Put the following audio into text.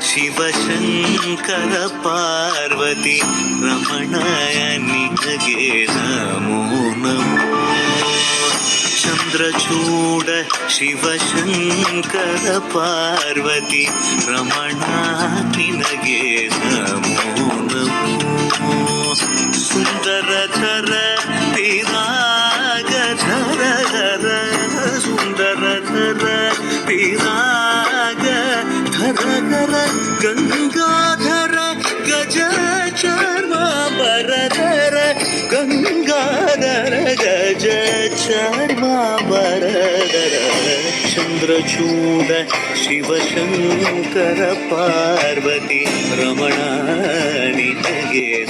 ಶಿವಶಂಕರ ಪಾರ್ವತಿ ರಮಣಯ ನಿನಗೆ ನಮೋ ನಮೋ. ಚಂದ್ರಚೂಡ ಶಿವಶಂಕರ ಪಾರ್ವತಿ ರಮಣ ನಿನಗೆ ನಮೋ ನಮೋ. ಸುಂದರಧರ ಪಿರಾಗಧರ ಧರ ಸುಂದರಧರ ಪಿರಾಗ ಧರ ಧರ ಗಂಗಾಧರ ಗಜ ಚರ್ಮಾಂಬರಧರ ಗಂಗಾಧರ ಗಜ ಚರ್ಮಾಂಬರಧರ. ಚಂದ್ರಚೂಡ ಶಿವಶಂಕರ ಪಾರ್ವತಿ ರಮಣ ನಿನಗೆ